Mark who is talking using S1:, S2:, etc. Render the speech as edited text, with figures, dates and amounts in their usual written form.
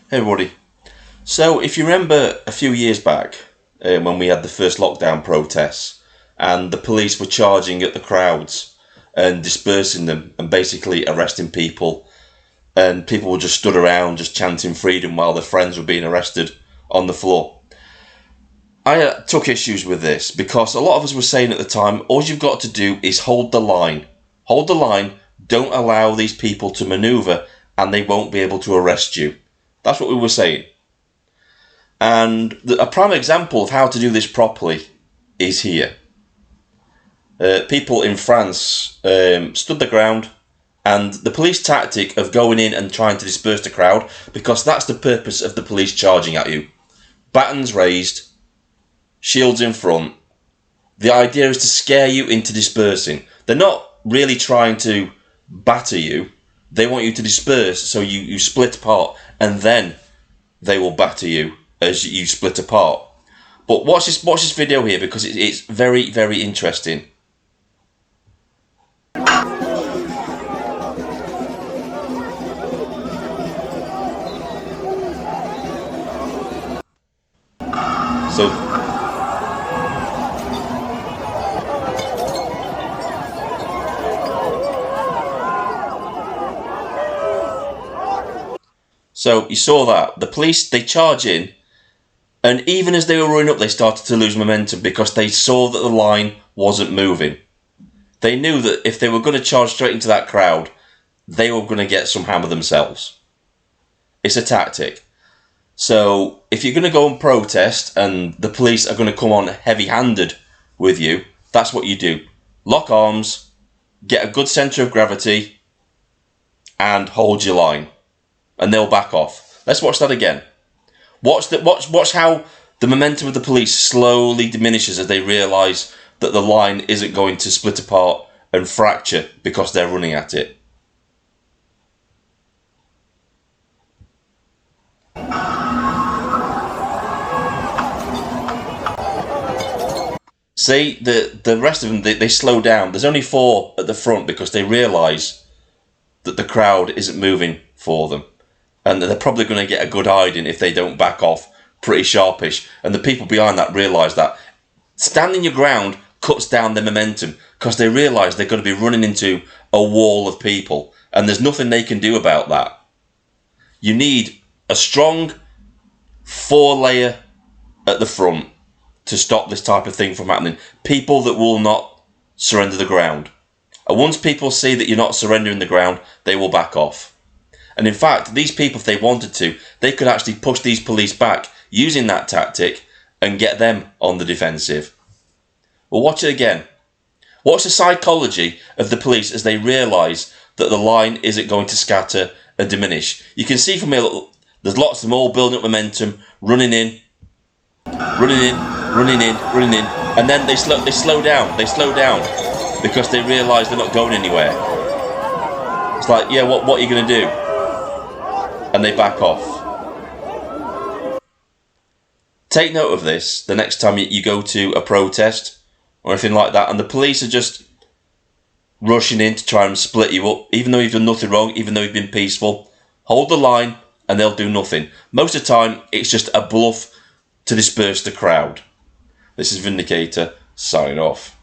S1: Hey everybody. So if you remember a few years back when we had the first lockdown protests and the police were charging at the crowds and dispersing them and basically arresting people, and people were just stood around just chanting freedom while their friends were being arrested on the floor. I took issues with this because a lot of us were saying at the time, all you've got to do is hold the line. Hold the line, don't allow these people to manoeuvre and they won't be able to arrest you. That's what we were saying. And a prime example of how to do this properly is here. People in France stood their ground, and the police tactic of going in and trying to disperse the crowd, because that's the purpose of the police charging at you. Batons raised, shields in front. The idea is to scare you into dispersing. They're not really trying to batter you. They want you to disperse so you split apart, and then they will batter you as you split apart. But watch this video here because it's very, very interesting. So you saw that. The police, they charge in, and even as they were running up, they started to lose momentum because they saw that the line wasn't moving. They knew that if they were going to charge straight into that crowd, they were going to get some hammer themselves. It's a tactic. So if you're going to go and protest and the police are going to come on heavy-handed with you, that's what you do. Lock arms, get a good centre of gravity, and hold your line. And they'll back off. Let's watch that again. Watch how the momentum of the police slowly diminishes as they realise that the line isn't going to split apart and fracture because they're running at it. See, the rest of them, they slow down. There's only 4 at the front because they realise that the crowd isn't moving for them. And they're probably going to get a good hiding if they don't back off pretty sharpish. And the people behind that realise that. Standing your ground cuts down their momentum because they realise they're going to be running into a wall of people. And there's nothing they can do about that. You need a strong 4-layer at the front to stop this type of thing from happening. People that will not surrender the ground. And once people see that you're not surrendering the ground, they will back off. And in fact, these people, if they wanted to, they could actually push these police back using that tactic and get them on the defensive. Well, watch it again. Watch the psychology of the police as they realise that the line isn't going to scatter and diminish. You can see from here, there's lots of them all building up momentum, running in, and then they slow down because they realise they're not going anywhere. It's like, yeah, what are you going to do? And they back off. Take note of this the next time you go to a protest or anything like that, and the police are just rushing in to try and split you up, even though you've done nothing wrong, even though you've been peaceful. Hold the line and they'll do nothing. Most of the time, it's just a bluff to disperse the crowd. This is Vindicator, signing off.